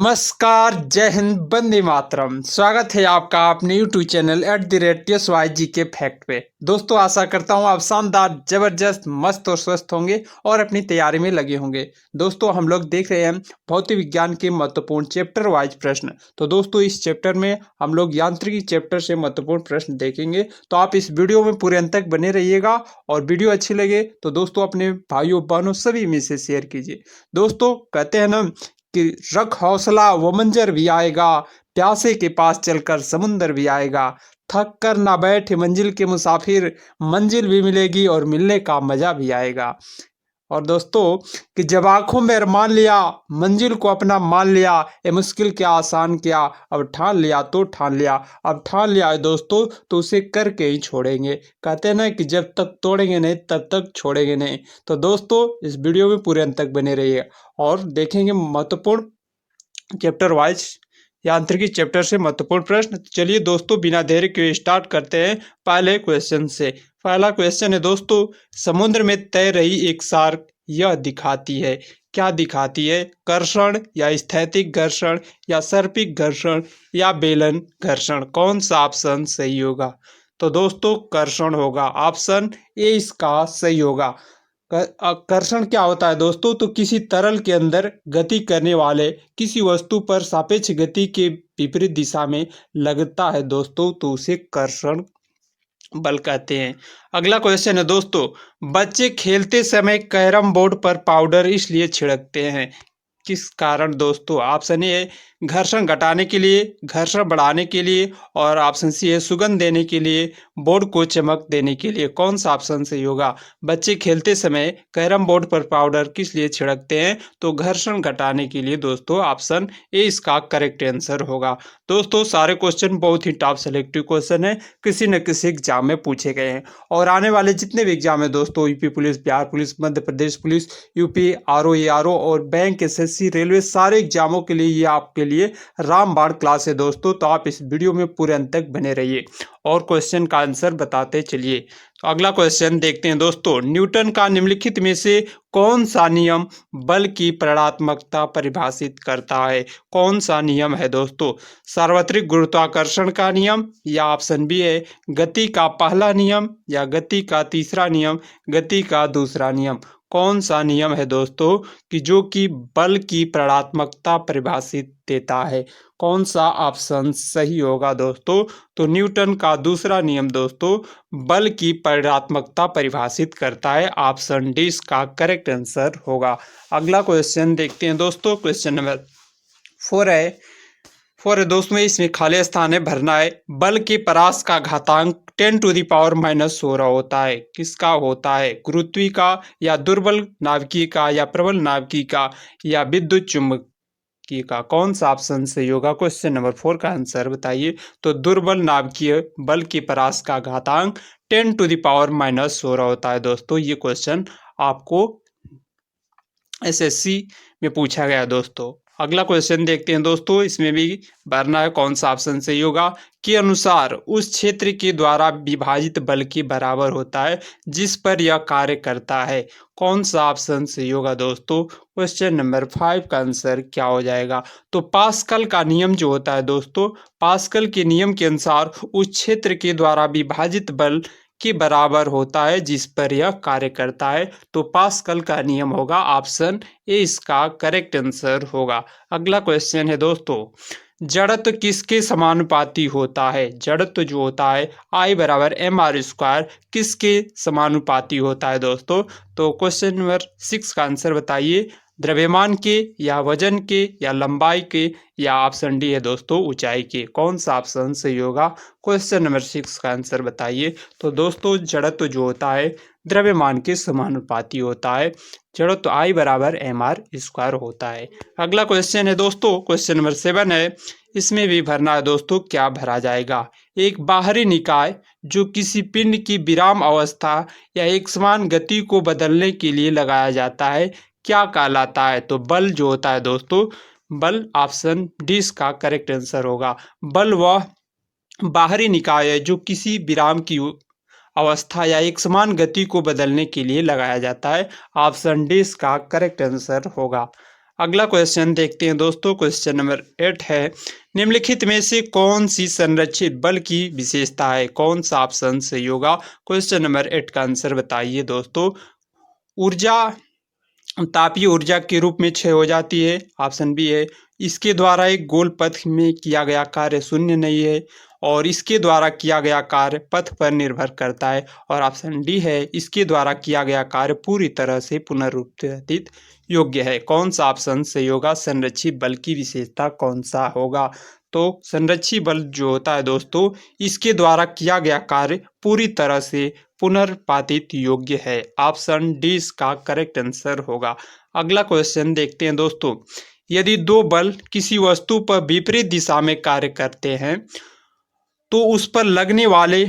नमस्कार, जय हिंद, वंदे मातरम। स्वागत है आपका अपने यूट्यूब चैनल @SYG के फैक्ट पे। दोस्तों, आशा करता हूँ आप शानदार, जबरदस्त, मस्त और स्वस्थ होंगे और अपनी तैयारी में लगे होंगे। दोस्तों, हम लोग देख रहे हैं भौतिक विज्ञान के महत्वपूर्ण चैप्टर वाइज प्रश्न। तो दोस्तों, इस चैप्टर में हम लोग यांत्रिकी चैप्टर से महत्वपूर्ण प्रश्न देखेंगे। तो आप इस वीडियो में पूरे अंत तक बने रहिएगा और वीडियो अच्छी लगे तो दोस्तों अपने भाइयों बहनों सभी में से शेयर कीजिए। दोस्तों, कहते हैं ना कि रख हौसला वो मंजर भी आएगा, प्यासे के पास चलकर समुंदर भी आएगा। थक कर ना बैठे मंजिल के मुसाफिर, मंजिल भी मिलेगी और मिलने का मजा भी आएगा। और दोस्तों, कि जब आंखों में अरमान लिया, मंजिल को अपना मान लिया, ये मुश्किल क्या आसान क्या, अब ठान लिया तो ठान लिया। अब ठान लिया है दोस्तों तो उसे करके ही छोड़ेंगे। कहते हैं ना कि जब तक तोड़ेंगे नहीं तब तक छोड़ेंगे नहीं। तो दोस्तों, इस वीडियो में पूरे अंत तक बने रहिए और देखेंगे महत्वपूर्ण चैप्टर वाइज यांत्रिकी चैप्टर से महत्वपूर्ण प्रश्न। चलिए दोस्तों, बिना देरी के स्टार्ट करते हैं पहले क्वेश्चन से। पहला क्वेश्चन है दोस्तों, समुद्र में तैर रही एक शार्क यह दिखाती है, क्या दिखाती है? कर्षण या स्थैतिक घर्षण या सर्पिक घर्षण या बेलन घर्षण? कौन सा ऑप्शन सही होगा? तो दोस्तों, कर्षण होगा। ऑप्शन ए इसका सही होगा। कर्षण क्या होता है दोस्तों? तो किसी तरल के अंदर गति करने वाले किसी वस्तु पर सापेक्ष गति के विपरीत दिशा में लगता है दोस्तों, तो उसे कर्षण बल कहते हैं। अगला क्वेश्चन है दोस्तों, बच्चे खेलते समय कैरम बोर्ड पर पाउडर इसलिए छिड़कते हैं, किस कारण दोस्तों? ऑप्शन ए घर्षण घटाने के लिए, घर्षण बढ़ाने के लिए और ऑप्शन सी है सुगंध देने के लिए, बोर्ड को चमक देने के लिए। कौन सा ऑप्शन सही होगा? बच्चे खेलते समय कैरम बोर्ड पर पाउडर किस लिए छिड़कते हैं? तो घर्षण घटाने के लिए दोस्तों। ऑप्शन ए इसका करेक्ट आंसर होगा। दोस्तों, सारे क्वेश्चन बहुत ही टॉप सेलेक्टिव क्वेश्चन है, किसी न किसी एग्जाम में पूछे गए हैं और आने वाले जितने भी एग्जाम है दोस्तों, UP police, Bihar police, Madhya Pradesh police, UP RO ARO और बैंक, एसएससी, रेलवे, सारे एग्जामों के लिए ये आपके लिए रामबाण क्लास है दोस्तों। तो आप इस वीडियो में पूरे अंत तक बने रहिए और क्वेश्चन का आंसर बताते चलिए। तो अगला क्वेश्चन देखते हैं दोस्तों, न्यूटन का निम्नलिखित में से कौन सा नियम बल की परिणात्मकता परिभाषित करता है? कौन सा नियम है दोस्तों? सार्वत्रिक गुरुत्वाकर्षण का नियम या ऑप्शन बी है गति का पहला नियम या गति का तीसरा नियम, गति का दूसरा नियम? कौन सा नियम है दोस्तों कि जो कि बल की परिणात्मकता परिभाषित देता है? कौन सा ऑप्शन सही होगा दोस्तों? तो न्यूटन का दूसरा नियम दोस्तों बल की परिणात्मकता परिभाषित करता है। ऑप्शन डी इसका करेक्ट आंसर होगा। अगला क्वेश्चन देखते हैं दोस्तों, क्वेश्चन नंबर 4 है दोस्तों, इसमें खाली स्थान है भरना है। बल के परास का घातांक 10⁻⁻16 होता है, किसका होता है? गुरुत्वीय का या दुर्बल नाभिकीय का या प्रबल नाभिकीय का या विद्युत चुंबकीय का? कौन सा ऑप्शन सही होगा? क्वेश्चन नंबर 4 का आंसर बताइए। तो दुर्बल नाभिकीय बल के परास का घातांक 10⁻⁻16 होता है दोस्तों। ये क्वेश्चन आपको एसएससी में पूछा गया दोस्तों। अगला क्वेश्चन देखते हैं दोस्तों, इसमें भी भरना है कौन सा ऑप्शन सही होगा। के अनुसार उस क्षेत्र के द्वारा विभाजित बल के बराबर होता है जिस पर यह कार्य करता है। कौन सा ऑप्शन सही होगा दोस्तों? क्वेश्चन नंबर 5 का आंसर क्या हो जाएगा? तो पास्कल का नियम जो होता है दोस्तों, पास्कल के नियम के अनुसार उस क्षेत्र के द्वारा विभाजित बल के बराबर होता है जिस पर यह कार्य करता है। तो पास्कल का नियम होगा। ऑप्शन ए इसका करेक्ट आंसर होगा। अगला क्वेश्चन है दोस्तों, जड़त्व किसके समानुपाती होता है? जड़त्व जो होता है I = mr², किसके समानुपाती होता है दोस्तों? तो क्वेश्चन नंबर 6 का आंसर बताइए। द्रव्यमान के या वजन के या लंबाई के या ऑप्शन डी है दोस्तों ऊंचाई के? कौन सा ऑप्शन सही होगा? क्वेश्चन नंबर 6 का आंसर बताइए। तो दोस्तों, जड़त्व जो होता है द्रव्यमान के समानुपाती होता है। जड़त्व I = mr² होता है। अगला क्वेश्चन है दोस्तों, क्वेश्चन नंबर 7 है, इसमें भी भरना है दोस्तों। क्या भरा जाएगा? एक बाहरी निकाय जो किसी पिंड की विराम अवस्था या एक समान गति को बदलने के लिए लगाया जाता है क्या कहलाता है? तो बल जो होता है दोस्तों, बल ऑप्शन डी इसका करेक्ट आंसर होगा। बल वह बाहरी निकाय है जो किसी विराम की अवस्था या एक समान गति को बदलने के लिए लगाया जाता है। ऑप्शन डी इसका करेक्ट आंसर होगा। अगला क्वेश्चन देखते हैं दोस्तों। क्वेश्चन नंबर 8 है, निम्नलिखित में से कौन सी संरक्षित बल की विशेषता है? कौन सा ऑप्शन सही होगा? क्वेश्चन नंबर 8 का आंसर बताइए दोस्तों। ऊर्जा तापीय ऊर्जा के रूप में क्षय हो जाती है, ऑप्शन बी है। इसके द्वारा एक गोल पथ में किया गया कार्य शून्य नहीं है, और इसके द्वारा किया गया कार्य पथ पर निर्भर करता है, और ऑप्शन डी है, इसके द्वारा किया गया कार्य पूरी तरह से पुनरुत्पादित योग्य है। कौन सा ऑप्शन सही होगा? संरक्षित बल की विशेषता कौन सा होगा? तो संरक्षित बल जो होता है दोस्तों, इसके द्वारा किया गया कार्य पूरी तरह से पुनर्पातित योग्य है। ऑप्शन डी इसका करेक्ट आंसर होगा। अगला क्वेश्चन देखते हैं दोस्तों। यदि दो बल किसी वस्तु पर विपरीत दिशा में कार्य करते हैं तो उस पर लगने वाले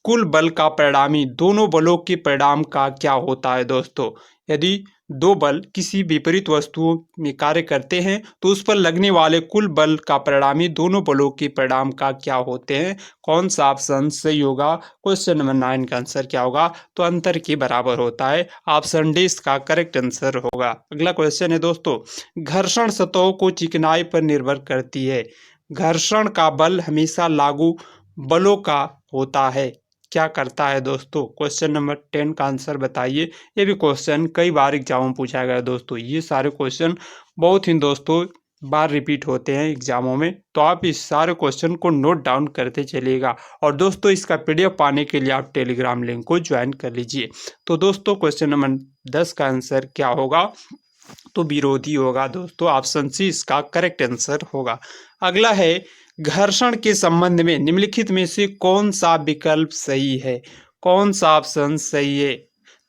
कुल बल का परिणामी दोनों बलों के परिणाम का क्या होता है दोस्तों? यदि दो बल किसी विपरीत वस्तुओं में कार्य करते हैं तो उस पर लगने वाले कुल बल का परिणामी दोनों बलों के परिणाम का क्या होते हैं? कौन सा ऑप्शन सही होगा? क्वेश्चन नंबर 9 का आंसर क्या होगा? तो अंतर के बराबर होता है। ऑप्शन डी इसका करेक्ट आंसर होगा। अगला क्वेश्चन है दोस्तों, घर्षण सतहों को चिकनाई पर निर्भर करती है। घर्षण का बल हमेशा लागू बलों का होता है, क्या करता है दोस्तों? क्वेश्चन नंबर 10 का आंसर बताइए। ये भी क्वेश्चन कई बार एग्जाम में पूछा गया है दोस्तों। ये सारे क्वेश्चन बहुत ही दोस्तों बार रिपीट होते हैं एग्जामों में, तो आप इस सारे क्वेश्चन को नोट डाउन करते चलिएगा। और दोस्तों इसका पीडीएफ पाने के लिए आप टेलीग्राम लिंक को ज्वाइन कर लीजिए। तो दोस्तों क्वेश्चन नंबर 10 का आंसर क्या होगा? तो विरोधी होगा दोस्तों। ऑप्शन सी इसका करेक्ट आंसर होगा। अगला है, घर्षण के संबंध में निम्नलिखित में से कौन सा विकल्प सही है? कौन सा ऑप्शन सही है?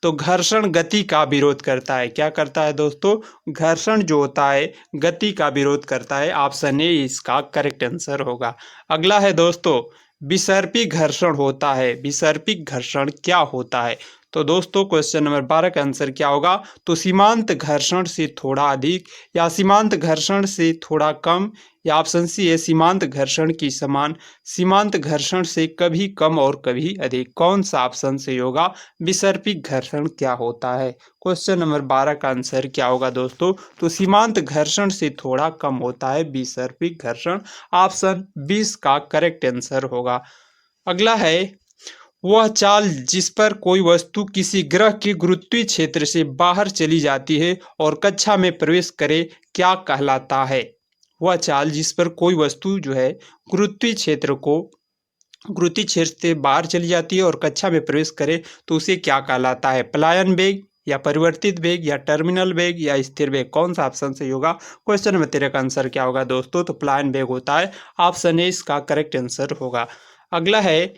तो घर्षण गति का विरोध करता है, क्या करता है दोस्तों? घर्षण जो होता है गति का विरोध करता है। ऑप्शन ए इसका करेक्ट आंसर होगा। अगला है दोस्तों, विसर्पी घर्षण होता है। विसर्पी घर्षण क्या होता है? तो दोस्तों क्वेश्चन नंबर 12 का आंसर क्या होगा? तो सीमांत घर्षण से थोड़ा अधिक, या सीमांत घर्षण से थोड़ा कम, या ऑप्शन सी है सीमांत घर्षण की समान, सीमांत घर्षण से कभी कम और कभी अधिक। कौन सा ऑप्शन सही होगा? विसर्पी घर्षण क्या होता है? क्वेश्चन नंबर 12 का आंसर क्या होगा दोस्तों? तो सीमांत घर्षण से थोड़ा कम होता है विसर्पी घर्षण। ऑप्शन 20 का करेक्ट आंसर होगा। अगला है, वह चाल जिस पर कोई वस्तु किसी ग्रह के गुरुत्वीय क्षेत्र से बाहर चली जाती है और कक्षा में प्रवेश करे क्या कहलाता है? वह चाल जिस पर कोई वस्तु जो है गुरुत्वीय क्षेत्र से बाहर चली जाती है और कक्षा में प्रवेश करे तो उसे क्या कहलाता है? पलायन वेग, या परिवर्तित वेग, या टर्मिनल वेग, या स्थिर वेग। कौन सा ऑप्शन सही होगा? क्वेश्चन नंबर 13 का आंसर क्या होगा दोस्तों? तो पलायन वेग होता है। ऑप्शन ए इसका करेक्ट आंसर होगा। अगला है,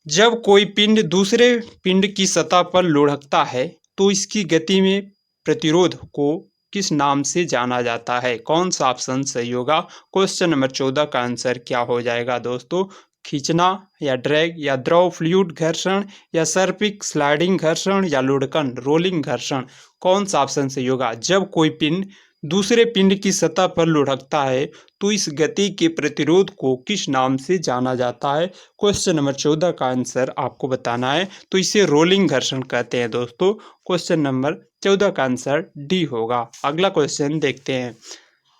जब कोई पिंड दूसरे पिंड की सतह पर लुढ़कता है तो इसकी गति में प्रतिरोध को किस नाम से जाना जाता है? कौन सा ऑप्शन सही होगा? क्वेश्चन नंबर 14 का आंसर क्या हो जाएगा दोस्तों? खींचना, या ड्रैग, या द्रव फ्लूइड घर्षण, या सर्पिक स्लाइडिंग घर्षण, या लुढ़कन रोलिंग घर्षण। कौन सा ऑप्शन सही होगा? जब कोई पिंड दूसरे पिंड की सतह पर लुढ़कता है तो इस गति के प्रतिरोध को किस नाम से जाना जाता है? क्वेश्चन नंबर 14 का आंसर आपको बताना है। तो इसे रोलिंग घर्षण कहते हैं दोस्तों। क्वेश्चन नंबर 14 का आंसर डी होगा। अगला क्वेश्चन देखते हैं।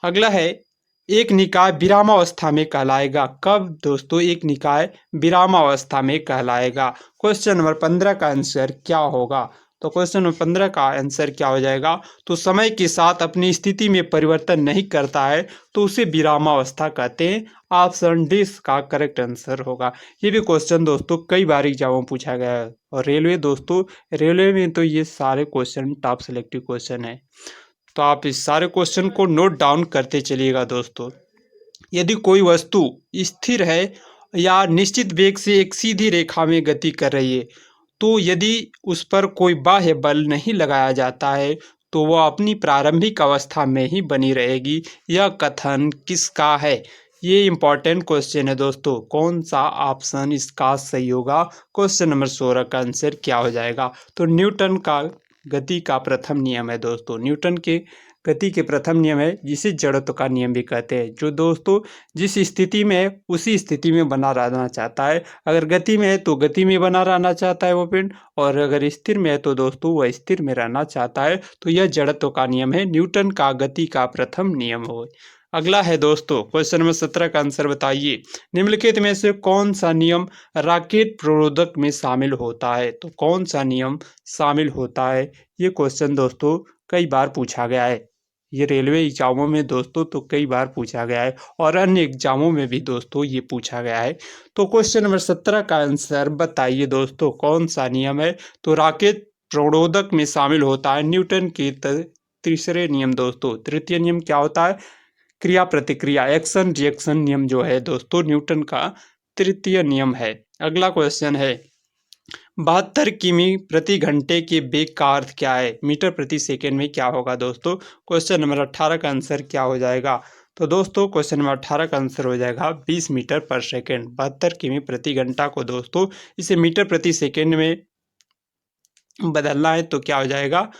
अगला है, एक निकाय विरामावस्था में कहलाएगा कब दोस्तों? एक निकाय विरामावस्था में कहलाएगा। क्वेश्चन नंबर 15 का आंसर क्या होगा? तो क्वेश्चन नंबर 15 का आंसर क्या हो जाएगा? तो समय के साथ अपनी स्थिति में परिवर्तन नहीं करता है तो उसे विरामावस्था कहते हैं। ऑप्शन डी का करेक्ट आंसर होगा। ये भी क्वेश्चन दोस्तों कई बार एग्जाम में पूछा गया है। और रेलवे दोस्तों, रेलवे में तो ये सारे क्वेश्चन टॉप सिलेक्टिव क्वेश्चन है, तो आप इस सारे क्वेश्चन को नोट डाउन करते चलिएगा दोस्तों। यदि कोई वस्तु स्थिर है या निश्चित वेग से एक सीधी रेखा में गति कर रही है तो यदि उस पर कोई बाह्य बल नहीं लगाया जाता है तो वह अपनी प्रारंभिक अवस्था में ही बनी रहेगी। यह कथन किसका है? ये इंपॉर्टेंट क्वेश्चन है दोस्तों। कौन सा ऑप्शन इसका सही होगा? क्वेश्चन नंबर 16 का आंसर क्या हो जाएगा? तो न्यूटन का गति का प्रथम नियम है दोस्तों। न्यूटन के गति के प्रथम नियम है, जिसे जड़त्व का नियम भी कहते हैं। जो दोस्तों जिस स्थिति में है उसी स्थिति में बना रहना चाहता है। अगर गति में है तो गति में बना रहना चाहता है वो पिंड, और अगर स्थिर में है तो दोस्तों वह स्थिर में रहना चाहता है। तो यह जड़त्व का नियम है, न्यूटन का गति का प्रथम नियम हो। अगला है दोस्तों क्वेश्चन नंबर 17 का आंसर बताइए। निम्नलिखित में से कौन सा नियम रॉकेट प्रणोदक में शामिल होता है? तो कौन सा नियम शामिल होता है? ये क्वेश्चन दोस्तों कई बार पूछा गया है। ये रेलवे एग्जामों में दोस्तों तो कई बार पूछा गया है, और अन्य एग्जामों में भी दोस्तों ये पूछा गया है। तो क्वेश्चन नंबर 17 का आंसर बताइए दोस्तों, कौन सा नियम है? तो रॉकेट प्रणोदक में शामिल होता है न्यूटन के तीसरे नियम दोस्तों। तृतीय नियम क्या होता है? क्रिया प्रतिक्रिया, एक्शन रिएक्शन नियम जो है दोस्तों न्यूटन का तृतीय नियम है। अगला क्वेश्चन है 72 किमी प्रति घंटे के वेग का अर्थ क्या है? मीटर प्रति सेकेंड में क्या होगा दोस्तों? क्वेश्चन नंबर 18 का आंसर क्या हो जाएगा? तो दोस्तों क्वेश्चन नंबर 18 का आंसर हो जाएगा 20 मीटर पर सेकेंड। 72 किमी प्रति घंटा को दोस्तों इसे मीटर प्रति सेकेंड में बदलना है तो क्या हो जाएगा?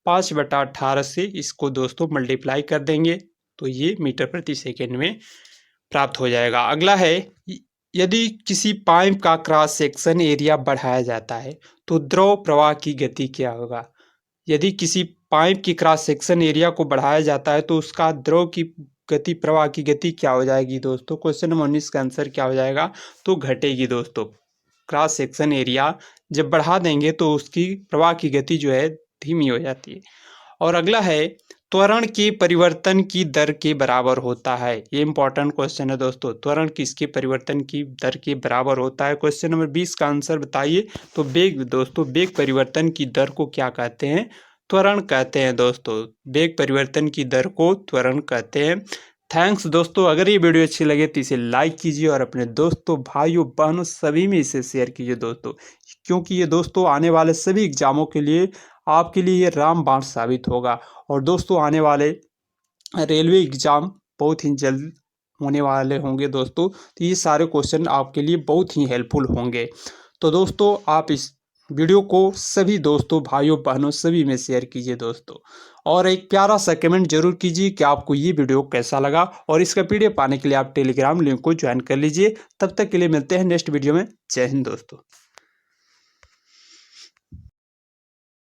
5/18 से इसको दोस्तों मल्टीप्लाई कर देंगे तो ये मीटर प्रति सेकेंड में प्राप्त हो जाएगा। अगला है यदि किसी पाइप का क्रॉस सेक्शन एरिया बढ़ाया जाता है तो द्रव प्रवाह की गति क्या होगा? यदि किसी पाइप की क्रॉस सेक्शन एरिया को बढ़ाया जाता है तो उसका द्रव की गति, प्रवाह की गति क्या हो जाएगी दोस्तों? क्वेश्चन नंबर 19 का आंसर क्या हो जाएगा? तो घटेगी दोस्तों। क्रॉस सेक्शन एरिया जब बढ़ा देंगे तो उसकी प्रवाह की गति जो है धीमी हो जाती है। और अगला है त्वरण के परिवर्तन की दर के बराबर होता है। ये इंपॉर्टेंट क्वेश्चन है दोस्तों, त्वरण किसके परिवर्तन की दर के बराबर होता है? क्वेश्चन नंबर 20 का आंसर बताइए। तो वेग दोस्तों, वेग परिवर्तन की दर को क्या कहते हैं? त्वरण कहते हैं दोस्तों। वेग परिवर्तन की दर को त्वरण कहते हैं। थैंक्स दोस्तों। अगर ये वीडियो अच्छी लगे तो इसे लाइक कीजिए और अपने दोस्तों, भाइयों, बहनों सभी में इसे शेयर कीजिए दोस्तों, क्योंकि ये दोस्तों आने वाले सभी एग्जामों के लिए आपके लिए ये रामबाण साबित होगा। और दोस्तों आने वाले रेलवे एग्जाम बहुत ही जल्द होने वाले होंगे दोस्तों, तो ये सारे क्वेश्चन आपके लिए बहुत ही हेल्पफुल होंगे। तो दोस्तों आप इस वीडियो को सभी दोस्तों, भाइयों, बहनों सभी में शेयर कीजिए दोस्तों, और एक प्यारा सा कमेंट जरूर कीजिए कि आपको ये वीडियो कैसा लगा। और इसका पीडीएफ पाने के लिए आप टेलीग्राम लिंक को ज्वाइन कर लीजिए। तब तक के लिए मिलते हैं नेक्स्ट वीडियो में। जय हिंद दोस्तों।